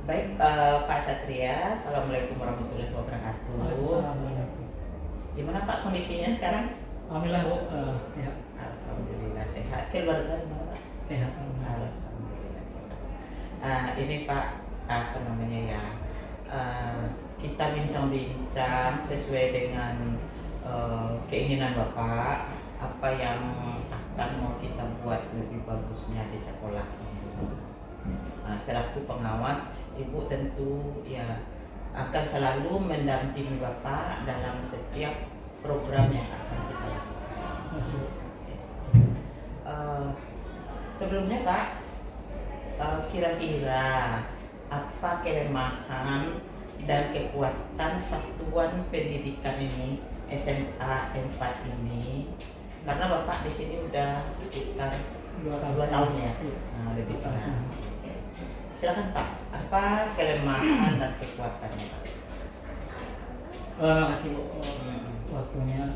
Baik, Pak Satria, Assalamualaikum warahmatullahi wabarakatuh. Waalaikumsalam. Gimana Pak kondisinya sekarang? Alhamdulillah Bu, sehat. Alhamdulillah sehat. Keluarga gimana Pak? Sehat. Alhamdulillah sehat. Ini Pak, apa namanya ya? Kita bincang-bincang sesuai dengan keinginan Bapak, apa yang akan mau kita buat lebih bagusnya di sekolah ini. Selaku pengawas, Ibu tentu ya akan selalu mendampingi Bapak dalam setiap program yang akan kita lakukan. Masih. Sebelumnya Pak, kira-kira apa kelemahan dan kekuatan satuan pendidikan ini, SMA 4 ini? Karena Bapak di sini udah sekitar 2 tahun ya, lebih kurang. Silakan Pak, apa kelemahan dan kekuatannya Pak? Terima kasih Bu, waktunya.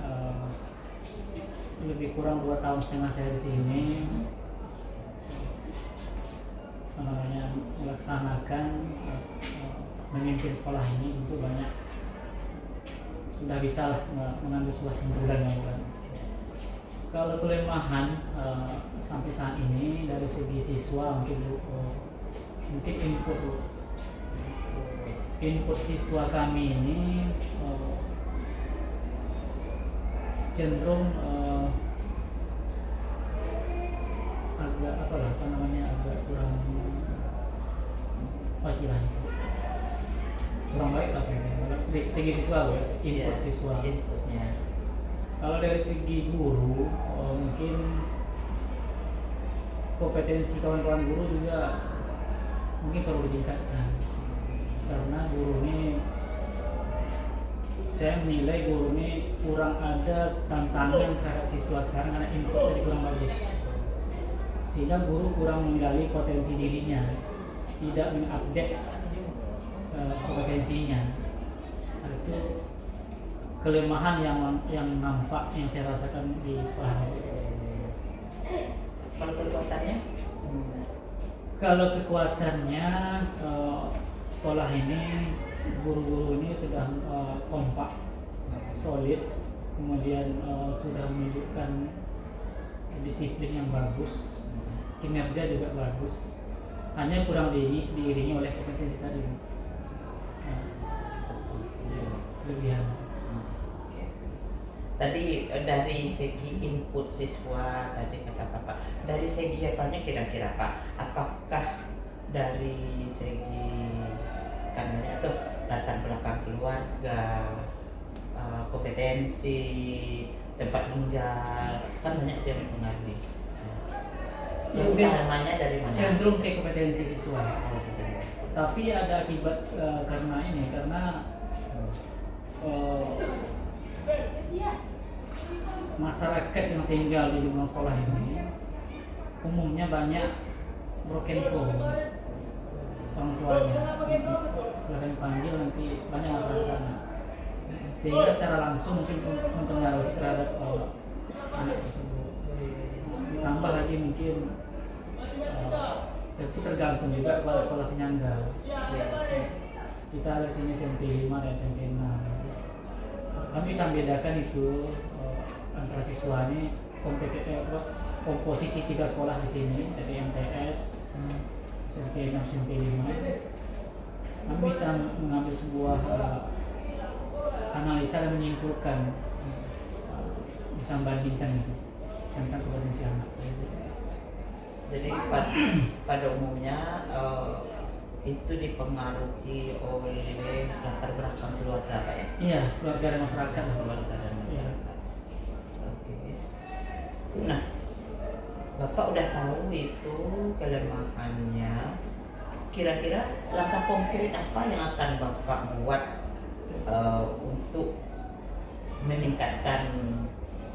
Lebih kurang 2,5 tahun saya di sini, melaksanakan memimpin sekolah ini tentu banyak sudah bisa lah mengambil sebuah simpulan yang bukan. Kalau kelemahan sampai saat ini dari segi siswa mungkin Bu, mungkin input siswa kami ini cenderung agak agak kurang istilahnya kurang baik apa ini segi siswa Bu, input siswa. Inputnya. Kalau dari segi guru mungkin kompetensi kawan-kawan guru juga mungkin perlu ditingkatkan, karena guru ini saya menilai guru ini kurang ada tantangan terhadap siswa sekarang karena input jadi kurang bagus, sehingga guru kurang menggali potensi dirinya, tidak mengupdate kompetensinya. Itu kelemahan yang nampak yang saya rasakan di sekolah ini. Kalau kekuatannya? Kalau kekuatannya, sekolah ini guru-guru ini sudah kompak, solid, kemudian sudah menunjukkan disiplin yang bagus, kinerja juga bagus, hanya kurang diiringi oleh kompetensi tadi. Kelebihan. Tadi dari segi input siswa tadi kata Bapak, dari segi apanya kira-kira Pak? Apakah dari segi karena itu latar belakang keluarga, kompetensi, tempat tinggal, kan banyak yang mempengaruhi. Utamanya dari mana? Cenderung ke kompetensi siswa. Kompetensi. Tapi ada akibat karena masyarakat yang tinggal di lingkungan sekolah ini umumnya banyak broken home, orang tuanya silahkan dipanggil, nanti banyak masalah sana, sehingga secara langsung mungkin mempengaruhi terhadap anak tersebut. Ditambah lagi mungkin itu tergantung juga kepada sekolah penyangga. Kita ada sini SMP 5 dan SMP 6. Kami bisa membedakan itu antara siswa ini komposisi 3 sekolah di sini, dari MTS, SMP 6, SMP 5. Kami bisa mengambil sebuah analisa dan menyimpulkan, bisa membandingkan itu tentang kompetensi anak. Jadi pada umumnya itu dipengaruhi oleh latar belakang keluarga Pak ya? Iya, keluarga dan masyarakat. Keluarga dan masyarakat. Iya. Oke. Nah, Bapak udah tahu itu kelemahannya. Kira-kira langkah konkret apa yang akan Bapak buat untuk meningkatkan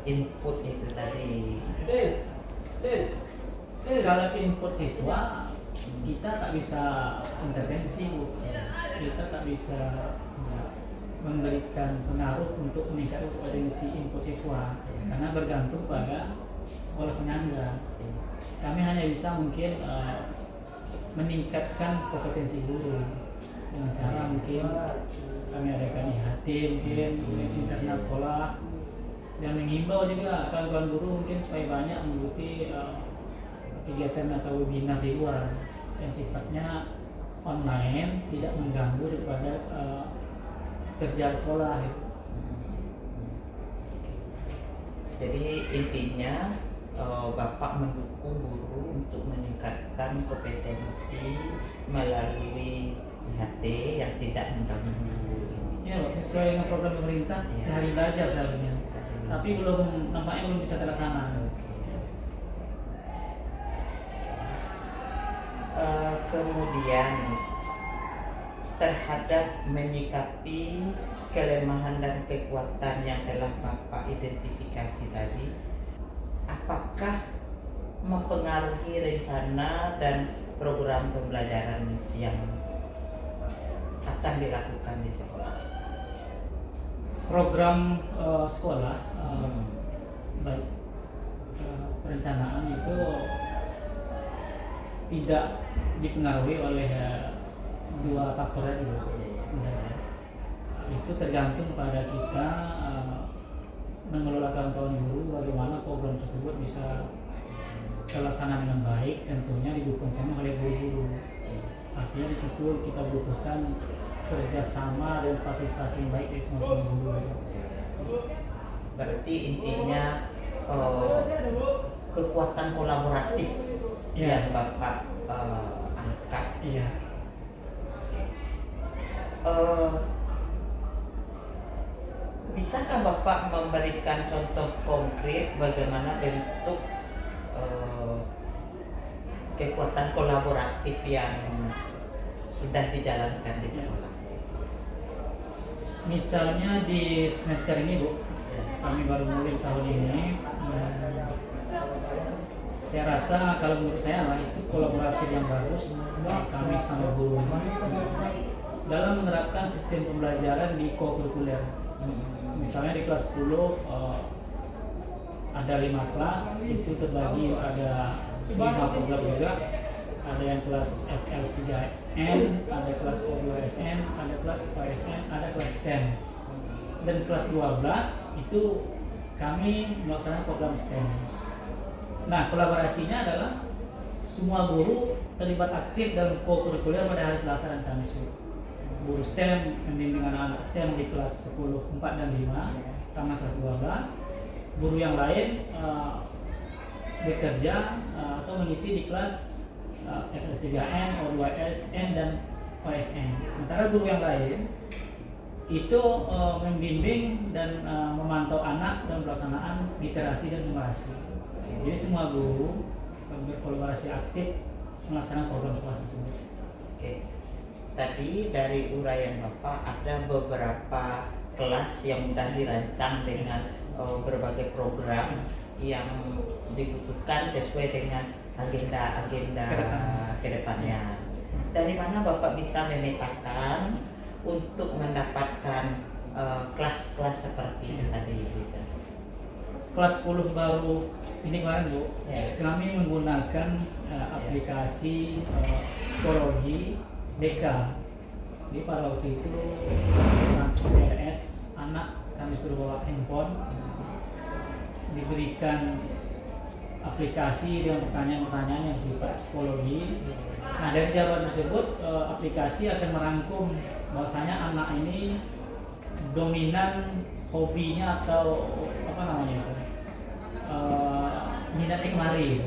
input itu tadi? Kalau input siswa, kita tak bisa intervensi Bu. Kita tak bisa memberikan pengaruh untuk meningkatkan kompetensi input siswa, karena bergantung pada sekolah penyangga. Kami hanya bisa mungkin meningkatkan kompetensi guru dengan cara mungkin kami adakan IHT mungkin internal sekolah, dan menghimbau juga kawan-kawan guru mungkin supaya banyak mengikuti kegiatan atau webinar di luar yang sifatnya online, tidak mengganggu daripada kerja sekolah. Jadi intinya Bapak mendukung guru untuk meningkatkan kompetensi melalui IHT yang tidak mengganggu guru ini. Ya, sesuai dengan program pemerintah sehari belajar seharusnya. Tapi nampaknya belum bisa terlaksana. Kemudian terhadap menyikapi kelemahan dan kekuatan yang telah Bapak identifikasi tadi, apakah mempengaruhi rencana dan program pembelajaran yang akan dilakukan di sekolah? Program sekolah baik perencanaan itu tidak dipengaruhi oleh dua faktor tadi. Itu tergantung pada kita mengelola kawan-kawan guru bagaimana program tersebut bisa terlaksana dengan baik, tentunya didukung oleh guru-guru. Artinya di situ kita butuhkan kerjasama dan partisipasi yang baik dari semua guru. Berarti intinya kekuatan kolaboratif yang Bapak angkat. Iya. Bisakah Bapak memberikan contoh konkret bagaimana bentuk kekuatan kolaboratif yang sudah dijalankan di sekolah? Misalnya di semester ini Bu, kami baru mulai tahun ini. Saya rasa kalau menurut saya lah itu kolaboratif yang bagus kami sama guru dalam menerapkan sistem pembelajaran di co-kurikuler. Misalnya di kelas 10 ada 5 kelas, itu terbagi ada 5 program juga. Ada yang kelas FL3N, ada kelas O2SN, ada kelas OSN, ada kelas STEM. Dan kelas 12 itu kami melaksanakan program STEM. Nah, kolaborasinya adalah semua guru terlibat aktif dalam co-kurikuler pada hari Selasa dan Kamis. Guru STEM membimbing anak-anak STEM di kelas 10, 4 dan 5, tambah kelas 12. Guru yang lain bekerja atau mengisi di kelas FS3N, O2SN dan OSN. Sementara guru yang lain itu membimbing dan memantau anak dalam pelaksanaan literasi dan numerasi. Jadi semua guru berkolaborasi aktif melaksanakan program sekolah tersebut. Oke. Tadi dari uraian Bapak ada beberapa kelas yang sudah dirancang dengan berbagai program yang dibutuhkan sesuai dengan agenda-agenda kedepannya. Dari mana Bapak bisa memetakan untuk mendapatkan kelas-kelas seperti yang tadi gitu? Kelas 10 baru ini kemarin Bu, kami menggunakan aplikasi psikologi BK. Jadi pada waktu itu sampai PRS anak kami suruh bawa handphone, diberikan aplikasi dengan pertanyaan-pertanyaan yang sifat psikologi. Nah, dari jawaban tersebut aplikasi akan merangkum bahwasanya anak ini dominan hobinya atau minatnya kemari.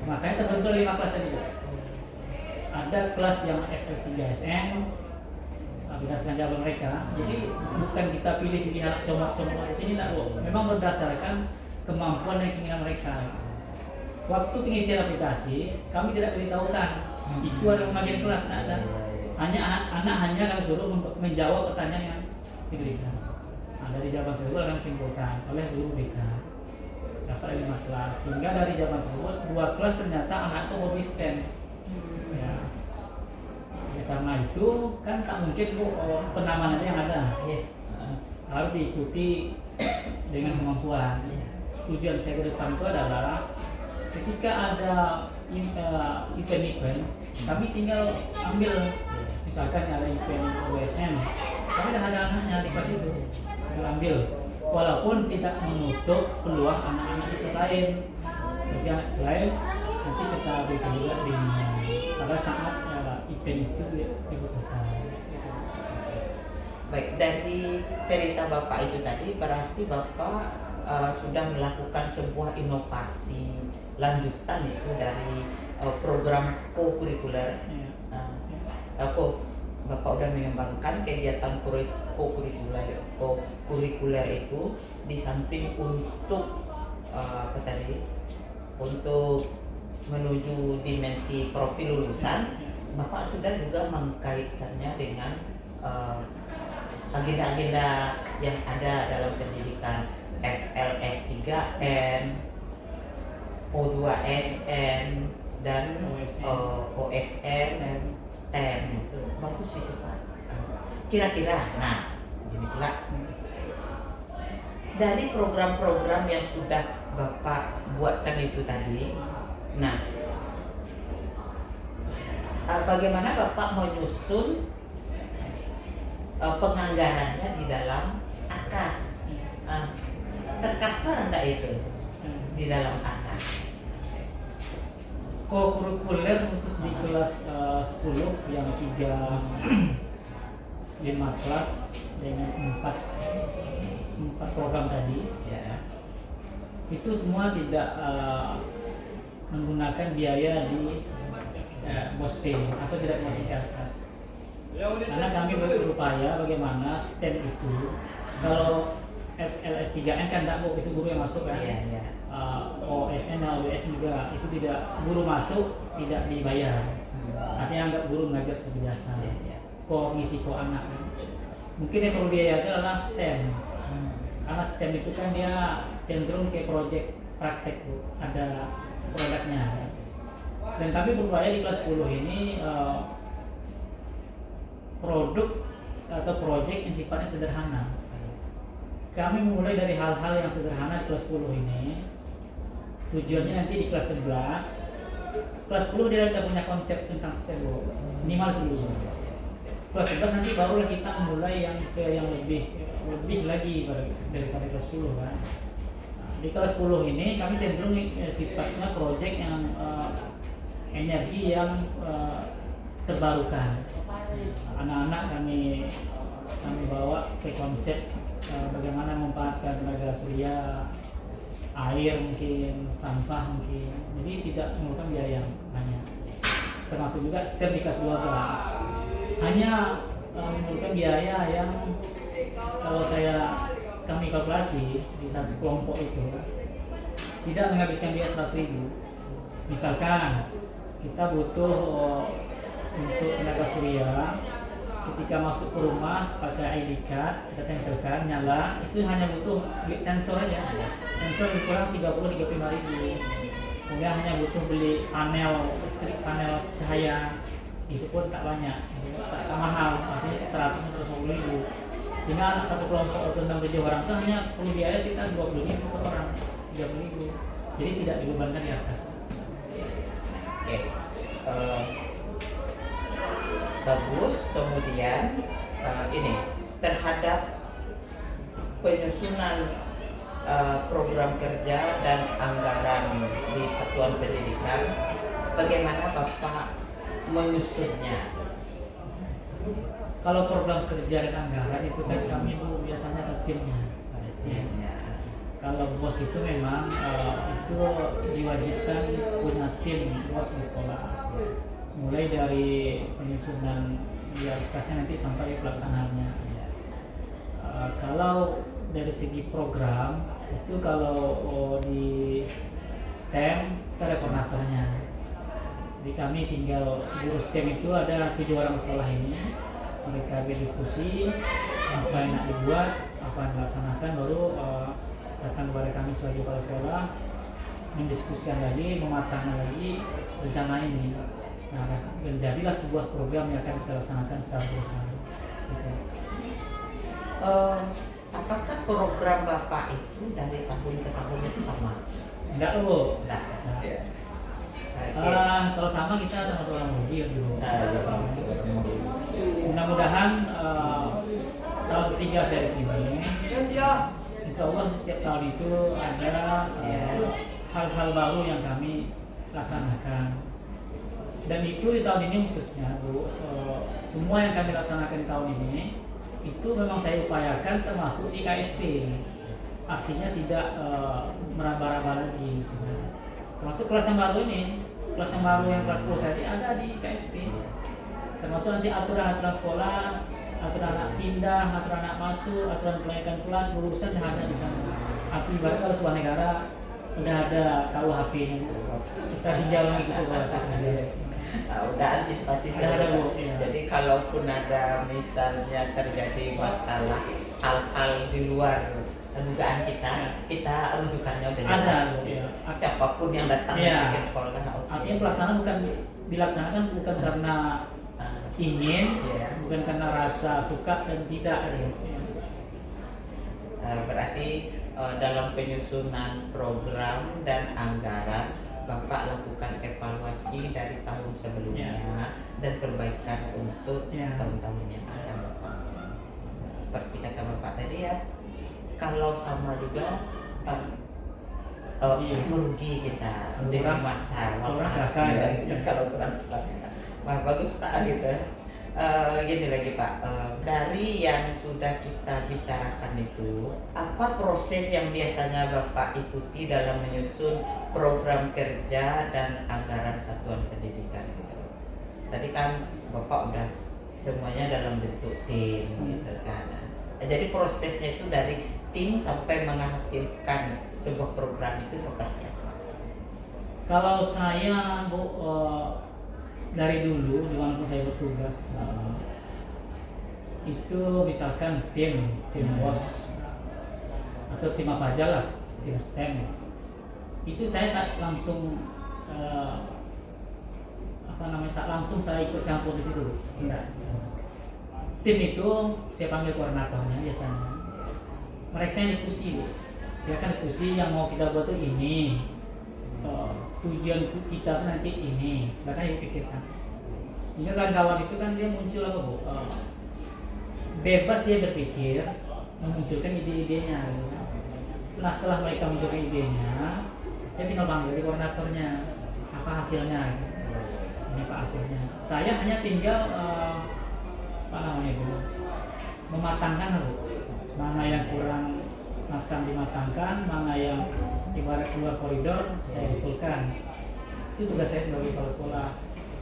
Makanya terbentuk 5 kelas tadi. Ada kelas yang FS3SN berdasarkan jawaban mereka. Jadi bukan kita pilih-pilih anak comot-comot masuk sini, enggak, Bu. Memang berdasarkan kemampuan dan keinginan mereka. Waktu pengisian aplikasi, kami tidak beritahukan itu ada pembagian kelas, ada. Hanya anak hanya kami suruh menjawab pertanyaan yang diberikan. Nah, dari jawaban tersebut akan disimpulkan oleh guru BK. Dapat 5 kelas. Sehingga dari jawaban tersebut 2 kelas ternyata anak itu hobi STEM. Ya. Karena itu kan tak mungkin Bu penamanannya yang ada. Harus diikuti dengan kemampuan. Tujuan saya ke depan itu adalah ketika ada event-event, kami tinggal ambil, misalkan ada event OSN, kami dah ada anaknya di kelas itu, tinggal ambil, walaupun tidak menutup peluang anak-anak itu lain, jadi anak selain nanti kita berikan juga bimbingan pada saat event itu dibutuhkan. Baik, dari cerita Bapak itu tadi berarti Bapak sudah melakukan sebuah inovasi lanjutan itu dari program co-kurikuler. Bapak udah mengembangkan kegiatan co-kurikuler itu di samping untuk untuk menuju dimensi profil lulusan, Bapak sudah juga mengkaitkannya dengan agenda-agenda yang ada dalam pendidikan FLS3N, O2SN, dan OSN, STEM. Itu bagus itu Pak. Kira-kira, nah gini pula, dari program-program yang sudah Bapak buatkan itu tadi, nah bagaimana Bapak menyusun penganggarannya di dalam AKAS? Tercover enggak itu di dalam AKAS? Co-kurikuler khusus di kelas 10 yang 5 kelas dengan 4 program tadi, Ya. itu semua tidak menggunakan biaya di BOSP atau tidak masuk ke atas. Karena kami berupaya bagaimana STEM itu, kalau LS3N kan tidak itu guru yang masuk kan, Iya. OSN dan OBS juga itu tidak, guru masuk tidak dibayar, artinya anggap guru mengajar seperti biasa. Iya. Kok ngisi kok anak kan. Mungkin yang perlu biaya itu adalah STEM, karena STEM itu kan dia cenderung kayak proyek praktek Bu, ada produknya. Dan kami berupaya di kelas 10 ini produk atau proyek yang sifatnya sederhana. Kami mulai dari hal-hal yang sederhana di kelas 10 ini. Tujuannya nanti di kelas 11. Kelas 10 dia tidak punya konsep tentang STEM minimal dulu. Kelas 11 nanti barulah kita mulai yang lebih lagi daripada kelas 10 kan. Di kelas 10 ini kami cenderung sifatnya proyek yang energi yang terbarukan. Anak-anak kami bawa ke konsep bagaimana memanfaatkan tenaga surya, air mungkin, sampah mungkin. Jadi tidak memerlukan biaya yang banyak. Termasuk juga STEM di kelas 12. Hanya memerlukan biaya yang kalau kami kalkulasi di satu kelompok itu tidak menghabiskan biaya 100.000. Misalkan kita butuh untuk tenaga surya, ketika masuk ke rumah pakai ID card, kita tempelkan, nyala, itu hanya butuh beli sensor aja. Sensor kurang 30-35.000. Kemudian hanya butuh beli panel listrik, panel cahaya, itu pun tak banyak, tak mahal, artinya 100-150.000. Sehingga anak satu kelompok atau 6-7 orang itu hanya perlu biaya sekitar 20.000 per orang, 30.000. Jadi tidak dibebankan di atas. Oke. Bagus. Kemudian ini terhadap penyusunan program kerja dan anggaran di satuan pendidikan, bagaimana Bapak menyusunnya? Kalau program kerja dan anggaran itu kan kami biasanya ada timnya. Kalau bos itu memang itu diwajibkan punya tim bos di sekolah, mulai dari penyusunan prioritasnya nanti sampai pelaksanaannya. Kalau dari segi program itu, kalau di STEM kita ada koordinatornya. Jadi kami tinggal guru STEM itu ada 7 orang sekolah ini, mereka berdiskusi apa yang nak dibuat, apa yang dilaksanakan, baru datang kepada kami sebagai kepala sekolah, mendiskusikan lagi, mematangkan lagi rencana ini. Nah, dan jadilah sebuah program yang akan kita laksanakan secara berkala. Gitu. Apakah program Bapak itu dari tahun ke tahun itu sama? Enggak loh. Enggak. Nah, Oke. Kalau sama kita termasuk orang rugi ya dulu. Nah, Mudah-mudahan tahun ketiga saya di sini, insya Allah setiap tahun itu ada hal-hal baru yang kami laksanakan. Dan itu di tahun ini khususnya Bu, semua yang kami laksanakan di tahun ini itu memang saya upayakan termasuk di KSP. Artinya tidak meraba-raba lagi gitu kan. Termasuk kelas yang baru ini, kelas yang baru yang kelas 10 tadi ada di KSP. Termasuk nanti aturan-aturan sekolah, aturan anak pindah, aturan anak masuk, aturan kenaikan kelas, lulusan sudah ada di sana. Arti ibarat kalau sebuah negara udah ada KUHP-nya, kita tinjau lagi gitu kalau udah antisipasi sudah ada Bu. ya. Jadi kalaupun ada misalnya terjadi masalah hal-hal di luar dugaan kita rujukannya udah ada jelas. Bu, ya. Siapapun yang datang ke sekolah. Artinya pelaksanaan bukan dilaksanakan bukan karena ingin, bukan karena rasa suka dan tidak. Berarti dalam penyusunan program dan anggaran Bapak lakukan evaluasi dari tahun sebelumnya dan perbaikan untuk tahun-tahun yang akan datang. Seperti kata Bapak tadi ya, kalau sama juga merugi kita dengan masa kalau kurang celaka. Wah, bagus Pak gitu. Gini lagi Pak, dari yang sudah kita bicarakan itu, apa proses yang biasanya Bapak ikuti dalam menyusun program kerja dan anggaran satuan pendidikan gitu? Tadi kan Bapak udah semuanya dalam bentuk tim gitu kan. Jadi prosesnya itu dari tim sampai menghasilkan sebuah program itu seperti apa? Kalau saya Bu, dari dulu dimanapun saya bertugas itu misalkan tim bos atau tim apa aja lah, tim STEM itu saya tak langsung tak langsung saya ikut campur di situ. Enggak. Tim itu saya panggil koordinatornya biasanya, mereka yang diskusi Bu. Silakan diskusi yang mau kita buat tuh ini, tujuan kita nanti ini, silakan dipikirkan. Sehingga kawan-kawan itu kan dia muncul apa Bu, bebas dia berpikir, memunculkan ide-idenya. Nah setelah mereka munculkan idenya, saya tinggal panggil di koordinatornya, apa hasilnya? Ini apa hasilnya? Saya hanya tinggal mematangkan Bu, mana yang kurang matang dimatangkan, mana yang ibarat keluar koridor saya betulkan. Itu tugas saya sebagai kepala sekolah.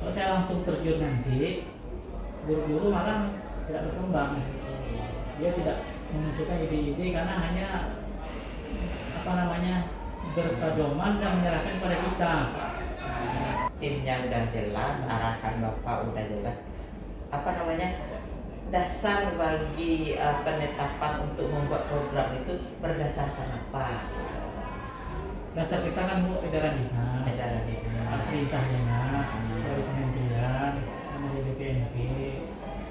Kalau saya langsung terjun nanti, guru-guru malah tidak berkembang. Dia tidak memunculkan ide-ide karena hanya berpedoman dan menyerahkan kepada kita. Timnya udah jelas, arahan Bapak udah jelas. Dasar bagi penetapan untuk membuat program itu berdasarkan apa? Dasar kita kan Bu, edaran dinas, perintah dinas dari kementerian, dari BPNP,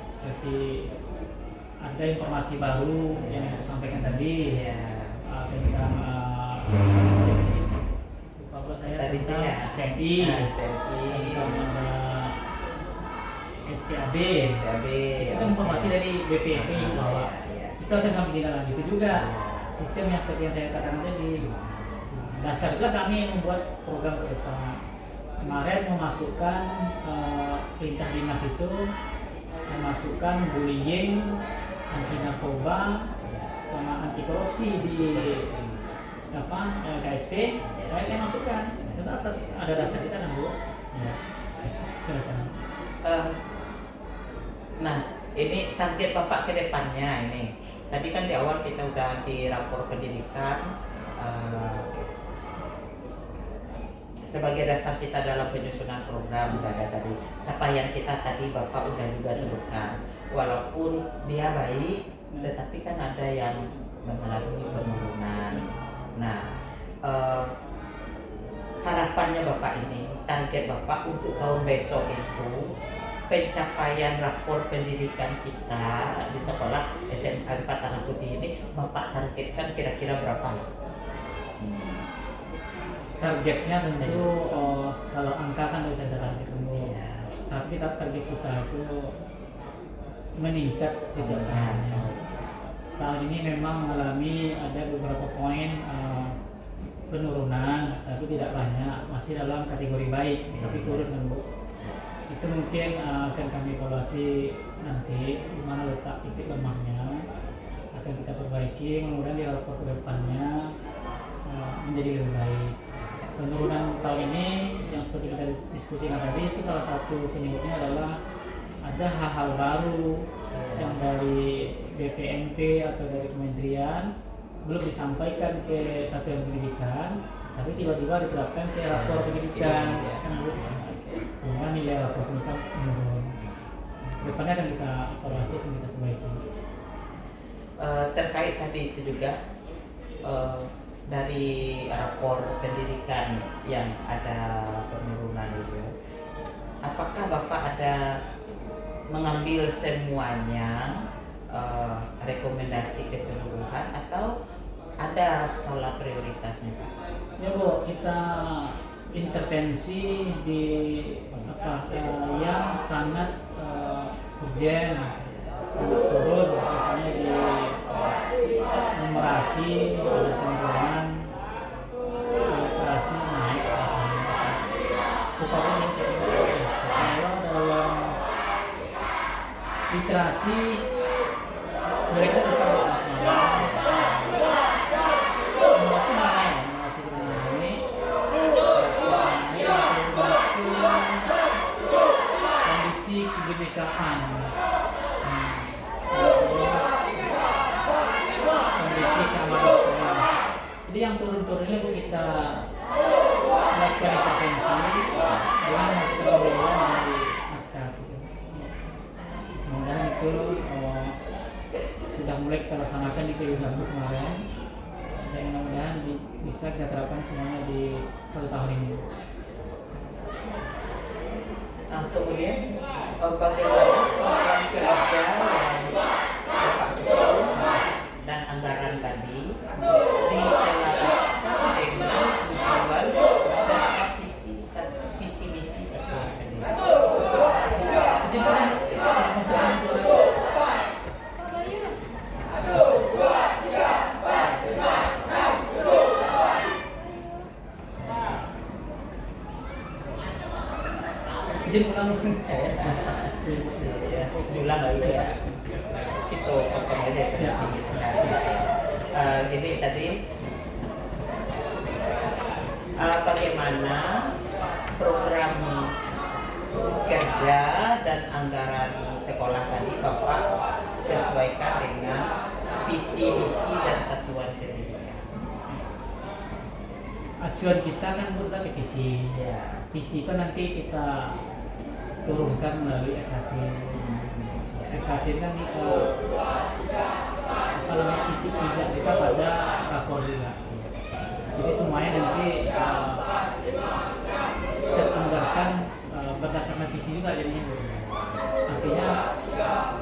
seperti ada informasi baru yang saya sampaikan tadi tentang tentang SPMI, tentang SPAB, itu kan informasi dari BPNP bahwa itu akan kami tindak lanjuti juga. Sistem yang seperti yang saya katakan tadi. Dasar itulah kami membuat program ke depan. Kemarin memasukkan perintah dinas itu, memasukkan bullying, anti narkoba, sama anti korupsi di KSP. Saya masukkan. Itu atas ada dasar kita kan Bu. Dasar. Nah, ini target Bapak ke depannya ini. Tadi kan di awal kita udah di rapor pendidikan sebagai dasar kita dalam penyusunan program udah ada tadi. Capaian kita tadi Bapak udah juga sebutkan. Walaupun dia baik, tetapi kan ada yang mengalami penurunan. Nah, harapannya Bapak ini, target Bapak untuk tahun besok itu pencapaian rapor pendidikan kita di sekolah SMA 4 Tanah Putih ini Bapak targetkan kira-kira berapa? targetnya tentu kalau angka kan nggak bisa target dulu, tapi target kita itu meningkat setiap tahunnya. Tahun ini memang mengalami ada beberapa poin penurunan, tapi tidak banyak, masih dalam kategori baik, tapi turun kan Bu. Itu mungkin akan kami evaluasi nanti di mana letak titik lemahnya, akan kita perbaiki, mudah-mudahan di rapor kedepannya menjadi lebih baik. Penurunan tahun ini yang seperti kita diskusikan tadi itu salah satu penyebabnya adalah ada hal-hal baru yang dari BPNP atau dari kementerian belum disampaikan ke satuan pendidikan, tapi tiba-tiba diterapkan ke rapor pendidikan, sehingga nilai rapor pendidikan menurun. Depannya akan kita evaluasi, akan kita perbaiki. Terkait tadi itu juga dari rapor pendidikan yang ada penurunan itu, apakah Bapak ada mengambil semuanya rekomendasi keseluruhan atau ada skala prioritasnya Pak? Ya Bu, kita intervensi di yang sangat urgent, sangat turun, misalnya di numerasi ada penurunan, literasi naik misalnya. Tetapi saya kalau dalam literasi mereka tetap bersemangat. Numerasi mana ya? Numerasi kita naik. Kondisi kebinekaan, kondisi keamanan sekolah. Jadi yang turun-turun ini Bu, kita lakukan intervensi dengan memasukkan pembelajaran dari AKAS. Mudah-mudahan itu sudah mulai kita laksanakan di TV1 kemarin, dan mudah-mudahan bisa kita terapkan semuanya di 1 tahun ini. Kemudian bagaimana program kerja yang Bapak susun dan anggaran tadi diselaraskan dengan tujuan serta visi misi sekolah pendidikan? Ulang lagi ya, kita potong aja ya. Jadi tadi bagaimana program kerja dan anggaran sekolah tadi Bapak sesuaikan dengan visi misi dan satuan pendidikan. Acuan kita kan bukan ke visi. Visi kan nanti kita turunkan melalui EKT. EKT kan titik pijak kita pada rapor juga. Jadi semuanya nanti teranggarkan berdasarkan visi juga jadinya. Artinya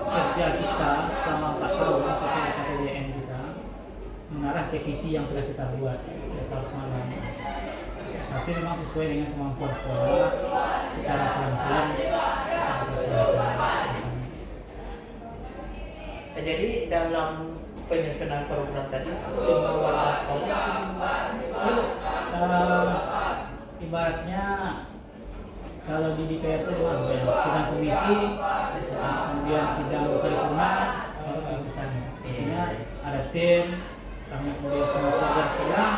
kerja kita selama 4 tahun sesuai KTDN kita mengarah ke visi yang sudah kita buat kita semuanya. Tapi memang sesuai dengan kemampuan sekolah secara pelan-pelan kita laksanakan. Jadi dalam penyusunan program tadi semua warga sekolah ibaratnya kalau di DPR itu sidang komisi, kemudian sidang paripurna, baru keputusan. Intinya ada tim, kami kemudian semua program sekolah.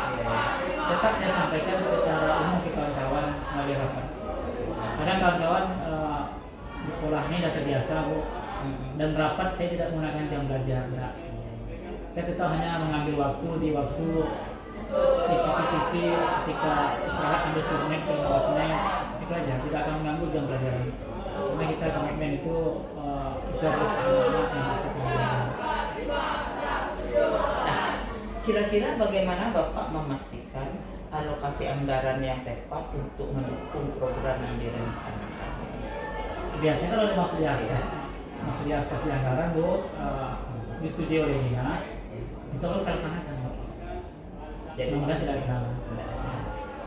Tetap saya sampaikan secara umum ke kawan-kawan melalui rapat. Kadang kawan-kawan di sekolah ini sudah terbiasa Bu, dan rapat saya tidak menggunakan jam belajar. Enggak. Saya tetap hanya mengambil waktu di sisi-sisi ketika istirahat ambil 10 menit ke 15 menit itu aja, tidak akan mengganggu jam pelajaran. Karena kita komitmen itu adalah anak yang harus kita lakukan. Kira-kira bagaimana Bapak memastikan alokasi anggaran yang tepat untuk mendukung program yang direncanakan? Biasanya kalau ada masuk di atas di anggaran Bu, disetujui oleh dinas, insya Allah kita laksanakan. Jadi mudah tidak ada.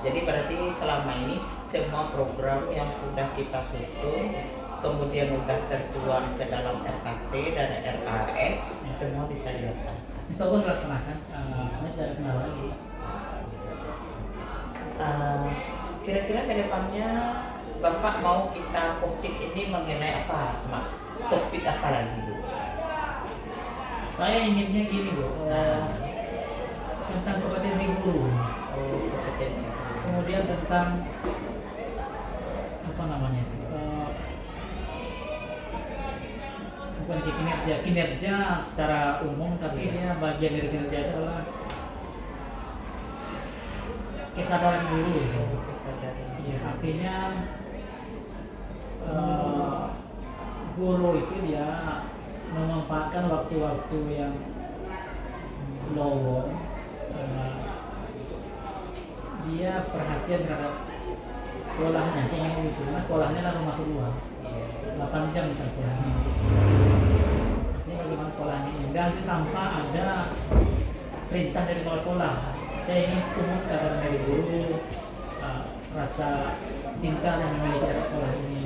Jadi berarti selama ini semua program yang sudah kita susun, kemudian sudah tertuang ke dalam RKT dan RKS, semua bisa dilaksanakan. Insya Allah dilaksanakan, ini tidak ada kendala lagi. Kira-kira ke depannya Bapak mau kita coaching ini mengenai apa, Mak? Topik apa lagi, Bu? Saya inginnya gini Bu, tentang kompetensi guru, Oh, kompetensi. kemudian tentang apa namanya, bukan kinerja secara umum, tapi dia bagian dari kinerja itu adalah kesadaran guru. Kesadaran. Iya, artinya guru itu dia memanfaatkan waktu-waktu yang lowong, dia perhatian terhadap sekolahnya. Saya ingin begitu, karena sekolahnya adalah rumah kedua, 8 jam kita sekolahnya. Artinya bagaimana sekolahnya indah itu tanpa ada perintah dari kepala sekolah. Saya ingin tumbuh kesadaran dari guru, rasa cinta yang memiliki terhadap sekolah ini.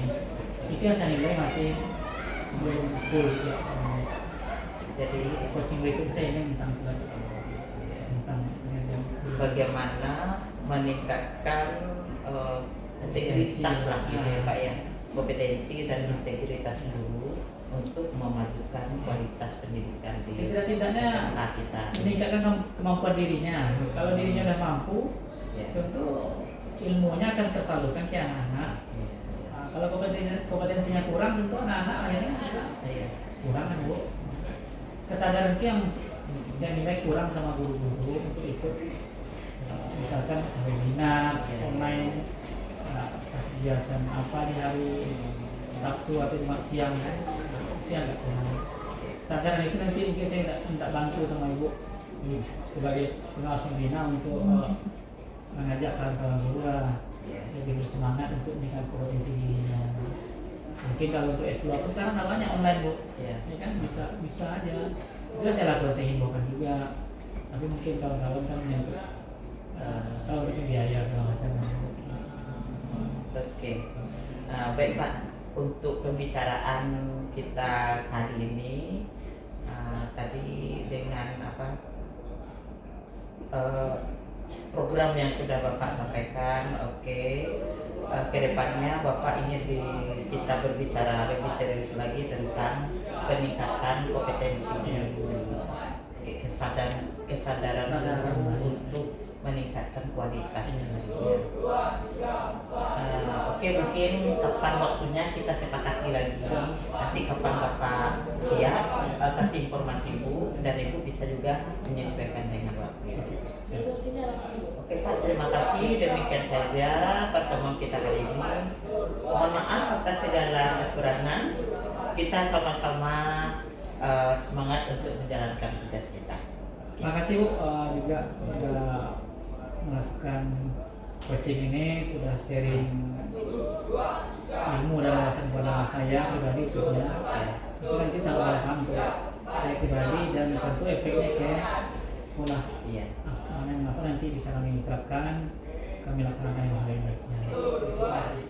Itu yang saya nilai masih belum full ya. Jadi Coaching berikut saya ini tentang bagaimana meningkatkan integritas lah gitu ya Pak ya, kompetensi dan integritas guru untuk memajukan kualitas pendidikan di setidak-tidaknya SMA kita. meningkatkan kemampuan dirinya. Kalau dirinya udah mampu, Ya. tentu ilmunya akan tersalurkan ke anak-anak. Nah, kalau kompetensinya kurang, tentu anak-anak akhirnya juga Iya. kurang kan Bu. Kesadaran itu yang saya nilai kurang sama guru-guru untuk ikut misalkan webinar online, kegiatan apa di hari Sabtu atau Jumat siang kan, itu agak kurang. Kesadaran itu nanti mungkin saya tidak bantu sama Ibu sebagai pengawas pembina untuk mengajak kawan-kawan guru lebih bersemangat untuk meningkatkan kompetensi dirinya. Mungkin kalau untuk S2 pun sekarang namanya online Bu, ya kan bisa aja. Itu saya lakukan, saya himbaukan juga. Tapi mungkin kawan-kawan kan menyangkut tahu biaya segala macam. Oke. Baik Pak, untuk pembicaraan kita kali ini tadi dengan apa program yang sudah Bapak sampaikan, oke. Kedepannya Bapak ingin kita berbicara lebih serius lagi tentang peningkatan kompetensi kesadaran untuk meningkatkan kualitas pendidikan. Oke, mungkin kapan waktunya kita sepakati lagi. Nanti kapan Bapak siap kasih informasi Ibu, dan Ibu bisa juga menyesuaikan dengan waktu. Oke Pak, terima kasih. Demikian saja pertemuan kita kali ini. Mohon maaf atas segala kekurangan. Kita sama-sama semangat untuk menjalankan tugas kita. Terima kasih Bu, juga sudah melakukan coaching ini, sudah sharing ilmu dan wawasan kepada saya pribadi khususnya. Itu nanti sangat bermanfaat untuk saya pribadi dan tentu efeknya ke sekolah. Iya. Mengapa nanti bisa kami terapkan, kami laksanakan yang baik-baiknya. Terima kasih.